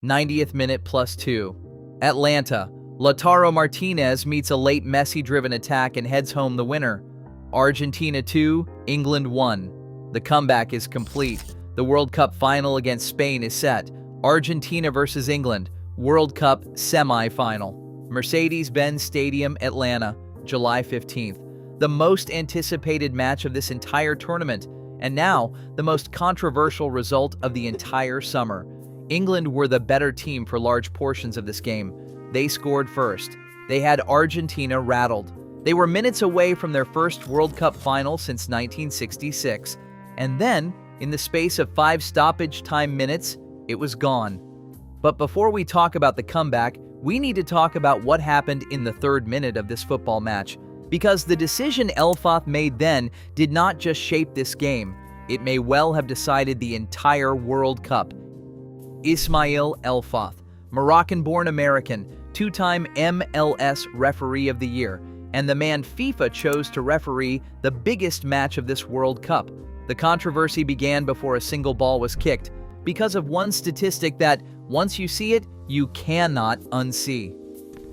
90th minute +2. Atlanta. Lautaro Martinez meets a late Messi-driven attack and heads home the winner. Argentina 2, England 1. The comeback is complete. The World Cup final against Spain is set. Argentina versus England, World Cup semi-final. Mercedes-Benz Stadium, Atlanta, July 15th. The most anticipated match of this entire tournament, and now the most controversial result of the entire summer. England were the better team for large portions of this game. They scored first. They had Argentina rattled. They were minutes away from their first World Cup final since 1966. And then, in the space of 5 stoppage time minutes, it was gone. But before we talk about the comeback, we need to talk about what happened in the 3rd minute of this football match. Because the decision Elfaf made then did not just shape this game, it may well have decided the entire World Cup. Ismail Elfaf, Moroccan-born American, 2-time MLS Referee of the Year, and the man FIFA chose to referee the biggest match of this World Cup. The controversy began before a single ball was kicked, because of one statistic that, once you see it, you cannot unsee.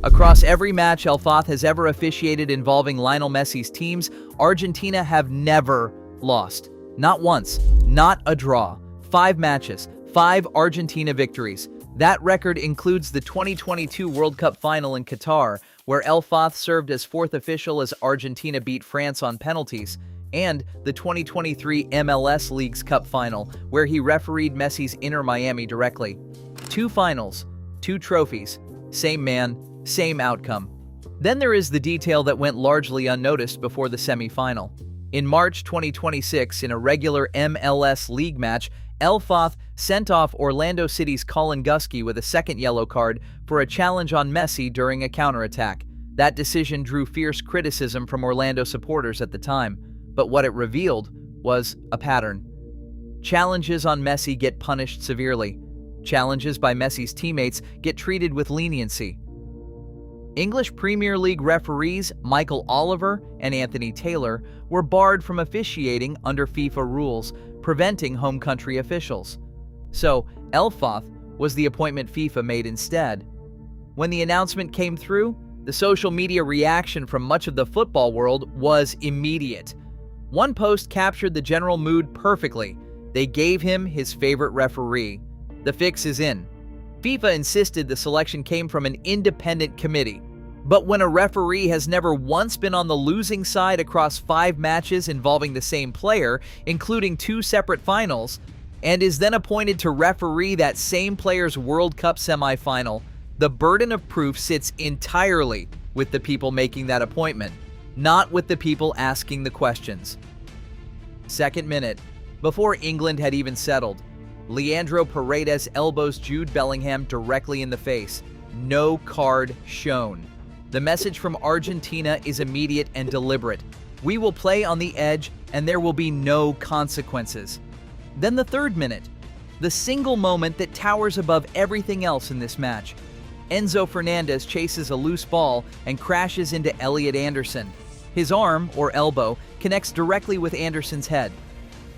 Across every match Elfaf has ever officiated involving Lionel Messi's teams, Argentina have never lost. Not once, not a draw. 5 matches, 5 Argentina victories. That record includes the 2022 World Cup final in Qatar, where Elfaf served as 4th official as Argentina beat France on penalties, and the 2023 MLS Leagues Cup final, where he refereed Messi's Inter Miami directly. 2 finals, 2 trophies, same man, same outcome. Then there is the detail that went largely unnoticed before the semi-final. In March 2026, in a regular MLS League match, Elfaf sent off Orlando City's Colin Gusky with a 2nd yellow card for a challenge on Messi during a counterattack. That decision drew fierce criticism from Orlando supporters at the time, but what it revealed was a pattern. Challenges on Messi get punished severely. Challenges by Messi's teammates get treated with leniency. English Premier League referees Michael Oliver and Anthony Taylor were barred from officiating under FIFA rules, preventing home country officials. So, Elfaf was the appointment FIFA made instead. When the announcement came through, the social media reaction from much of the football world was immediate. One post captured the general mood perfectly. They gave him his favorite referee. The fix is in. FIFA insisted the selection came from an independent committee. But when a referee has never once been on the losing side across 5 matches involving the same player, including 2 separate finals, and is then appointed to referee that same player's World Cup semifinal, the burden of proof sits entirely with the people making that appointment, not with the people asking the questions. 2nd minute. Before England had even settled, Leandro Paredes elbows Jude Bellingham directly in the face. No card shown. The message from Argentina is immediate and deliberate. We will play on the edge and there will be no consequences. Then the 3rd minute, the single moment that towers above everything else in this match. Enzo Fernandez chases a loose ball and crashes into Elliot Anderson. His arm, or elbow, connects directly with Anderson's head.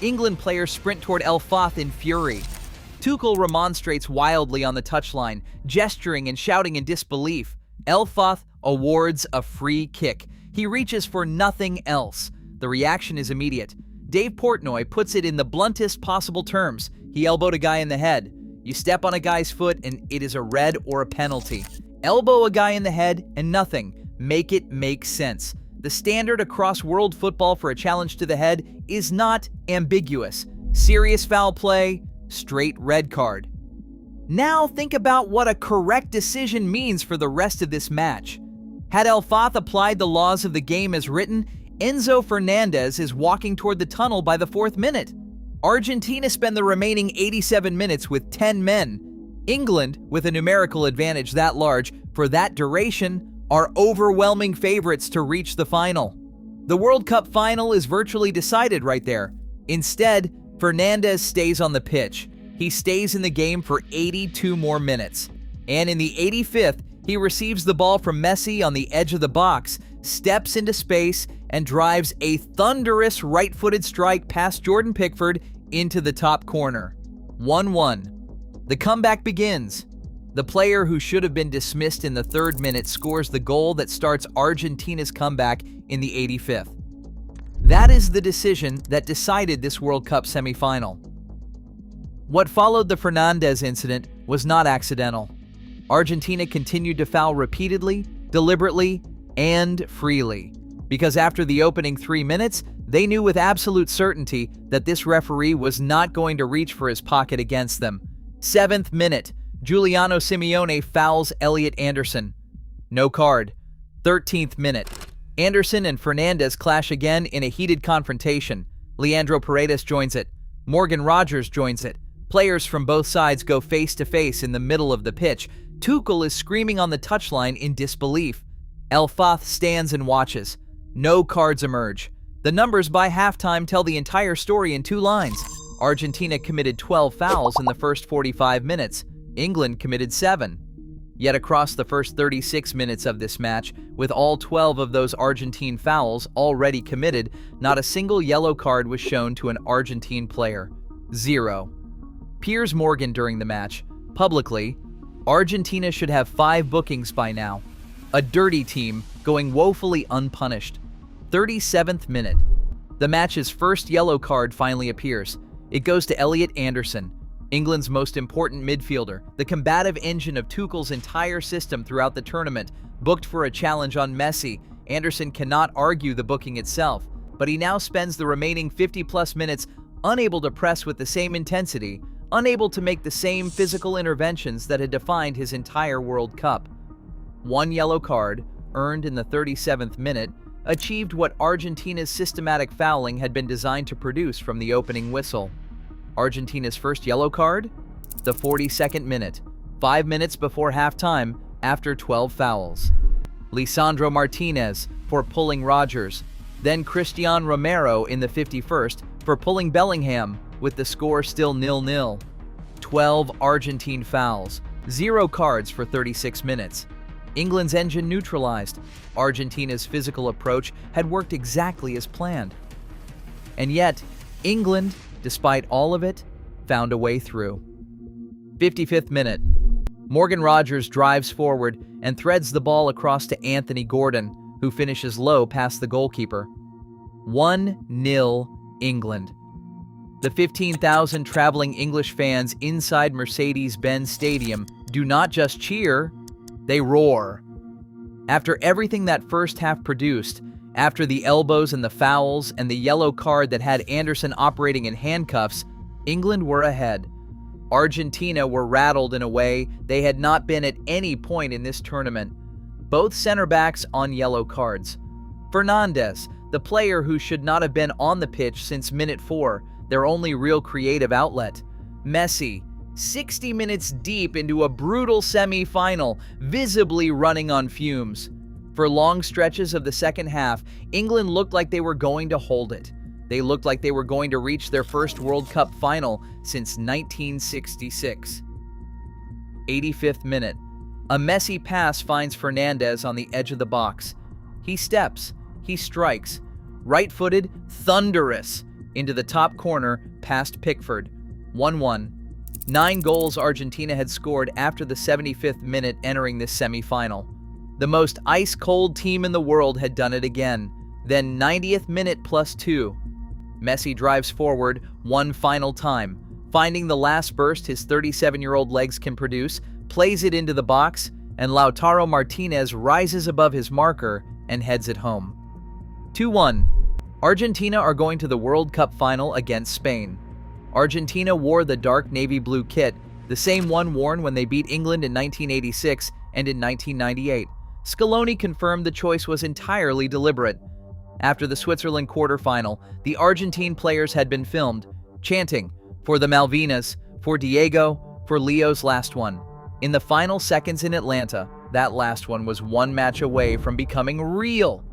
England players sprint toward Elfaf in fury. Tuchel remonstrates wildly on the touchline, gesturing and shouting in disbelief. Elfaf awards a free kick. He reaches for nothing else. The reaction is immediate. Dave Portnoy puts it in the bluntest possible terms. He elbowed a guy in the head. You step on a guy's foot and it is a red or a penalty. Elbow a guy in the head and nothing. Make it make sense. The standard across world football for a challenge to the head is not ambiguous. Serious foul play, straight red card. Now think about what a correct decision means for the rest of this match. Had Elfaf applied the laws of the game as written, Enzo Fernandez is walking toward the tunnel by the 4th minute. Argentina spend the remaining 87 minutes with 10 men. England, with a numerical advantage that large, for that duration, are overwhelming favorites to reach the final. The World Cup final is virtually decided right there. Instead, Fernandez stays on the pitch. He stays in the game for 82 more minutes. And in the 85th, he receives the ball from Messi on the edge of the box, steps into space, and drives a thunderous right-footed strike past Jordan Pickford into the top corner. 1-1. The comeback begins. The player who should have been dismissed in the 3rd minute scores the goal that starts Argentina's comeback in the 85th. That is the decision that decided this World Cup semifinal. What followed the Fernandez incident was not accidental. Argentina continued to foul repeatedly, deliberately, and freely, because after the opening 3 minutes, they knew with absolute certainty that this referee was not going to reach for his pocket against them. 7th minute, Giuliano Simeone fouls Elliot Anderson. No card. 13th minute, Anderson and Fernandez clash again in a heated confrontation. Leandro Paredes joins it. Morgan Rogers joins it. Players from both sides go face-to-face in the middle of the pitch. Tuchel is screaming on the touchline in disbelief. El Fath stands and watches. No cards emerge. The numbers by halftime tell the entire story in 2 lines. Argentina committed 12 fouls in the first 45 minutes. England committed 7. Yet across the first 36 minutes of this match, with all 12 of those Argentine fouls already committed, not a single yellow card was shown to an Argentine player. 0. Piers Morgan during the match, publicly, Argentina should have 5 bookings by now. A dirty team going woefully unpunished. 37th minute. The match's first yellow card finally appears. It goes to Elliot Anderson, England's most important midfielder, the combative engine of Tuchel's entire system throughout the tournament, booked for a challenge on Messi. Anderson cannot argue the booking itself, but he now spends the remaining 50-plus minutes unable to press with the same intensity, unable to make the same physical interventions that had defined his entire World Cup. 1 yellow card, earned in the 37th minute, achieved what Argentina's systematic fouling had been designed to produce from the opening whistle. Argentina's first yellow card? The 42nd minute, 5 minutes before halftime, after 12 fouls. Lisandro Martinez for pulling Rogers, then Cristian Romero in the 51st for pulling Bellingham, with the score still 0-0. 12 Argentine fouls, 0 cards for 36 minutes. England's engine neutralized. Argentina's physical approach had worked exactly as planned. And yet, England, despite all of it, found a way through. 55th minute. Morgan Rogers drives forward and threads the ball across to Anthony Gordon, who finishes low past the goalkeeper. 1-0 England. The 15,000 traveling English fans inside Mercedes-Benz Stadium do not just cheer, they roar. After everything that first half produced, after the elbows and the fouls and the yellow card that had Anderson operating in handcuffs, England were ahead. Argentina were rattled in a way they had not been at any point in this tournament. Both center backs on yellow cards. Fernandez, the player who should not have been on the pitch since minute 4, their only real creative outlet. Messi, 60 minutes deep into a brutal semi-final, visibly running on fumes. For long stretches of the second half, England looked like they were going to hold it. They looked like they were going to reach their first World Cup final since 1966. 85th minute. A Messi pass finds Fernandez on the edge of the box. He steps, he strikes, right-footed, thunderous, into the top corner past Pickford. 1-1. 9 goals Argentina had scored after the 75th minute entering this semi-final. The most ice-cold team in the world had done it again. Then 90th minute plus 2. Messi drives forward one final time, finding the last burst his 37-year-old legs can produce, plays it into the box, and Lautaro Martinez rises above his marker and heads it home. 2-1. Argentina are going to the World Cup final against Spain. Argentina wore the dark navy blue kit, the same one worn when they beat England in 1986 and in 1998. Scaloni confirmed the choice was entirely deliberate. After the Switzerland quarterfinal, the Argentine players had been filmed, chanting, "For the Malvinas, for Diego, for Leo's last one." In the final seconds in Atlanta, that last one was one match away from becoming real.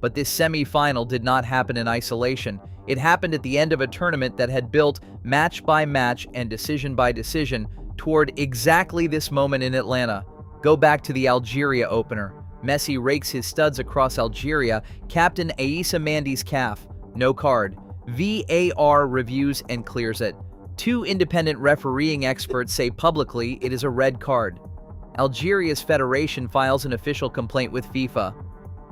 But this semi-final did not happen in isolation. It happened at the end of a tournament that had built match by match and decision by decision toward exactly this moment in Atlanta. Go back to the Algeria opener. Messi rakes his studs across Algeria, captain Aissa Mandi's calf. No card. VAR reviews and clears it. Two independent refereeing experts say publicly it is a red card. Algeria's federation files an official complaint with FIFA.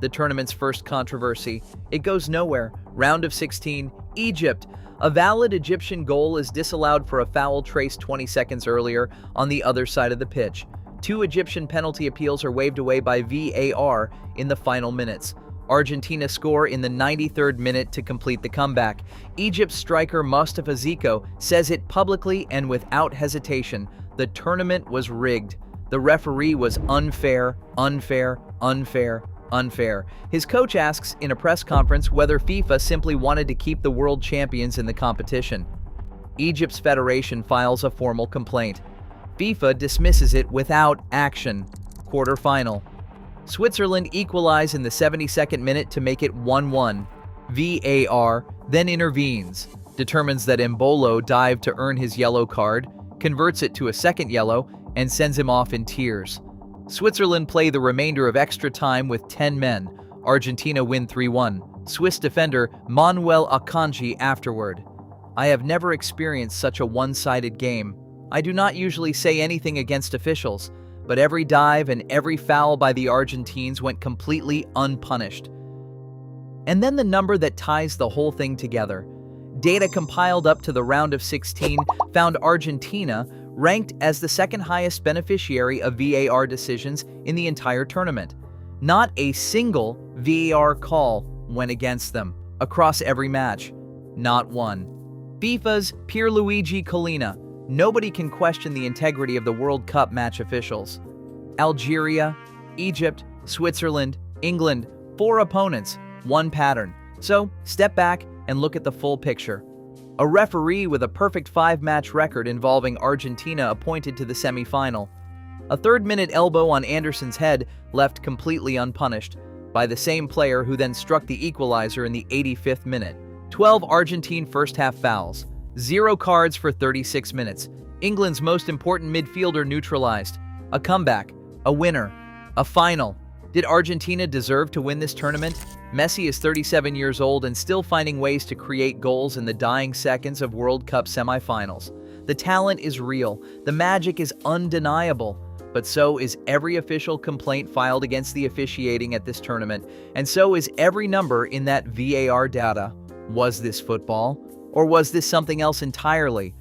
The tournament's first controversy. It goes nowhere. Round of 16, Egypt. A valid Egyptian goal is disallowed for a foul traced 20 seconds earlier on the other side of the pitch. Two Egyptian penalty appeals are waved away by VAR in the final minutes. Argentina score in the 93rd minute to complete the comeback. Egypt's striker Mustafa Ziko says it publicly and without hesitation. The tournament was rigged. The referee was unfair. His coach asks in a press conference whether FIFA simply wanted to keep the world champions in the competition. Egypt's federation files a formal complaint. FIFA dismisses it without action. Quarterfinal. Switzerland equalize in the 72nd minute to make it 1-1. VAR then intervenes, determines that Embolo dived to earn his yellow card, converts it to a second yellow, and sends him off in tears. Switzerland play the remainder of extra time with 10 men. Argentina win 3-1. Swiss defender Manuel Akanji afterward. I have never experienced such a one-sided game. I do not usually say anything against officials, but every dive and every foul by the Argentines went completely unpunished. And then the number that ties the whole thing together. Data compiled up to the round of 16 found Argentina ranked as the second highest beneficiary of VAR decisions in the entire tournament. Not a single VAR call went against them across every match. Not one. FIFA's Pierluigi Collina. Nobody can question the integrity of the World Cup match officials. Algeria, Egypt, Switzerland, England, 4 opponents, 1 pattern. So, step back and look at the full picture. A referee with a perfect 5-match record involving Argentina appointed to the semi-final. A third-minute elbow on Anderson's head left completely unpunished by the same player who then struck the equalizer in the 85th minute. 12 Argentine first-half fouls. 0 cards for 36 minutes. England's most important midfielder neutralized. A comeback. A winner. A final. Did Argentina deserve to win this tournament? Messi is 37 years old and still finding ways to create goals in the dying seconds of World Cup semifinals. The talent is real. The magic is undeniable. But so is every official complaint filed against the officiating at this tournament. And so is every number in that VAR data. Was this football? Or was this something else entirely?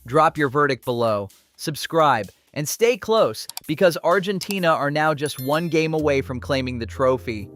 Drop your verdict below, subscribe, and stay close because Argentina are now just 1 game away from claiming the trophy.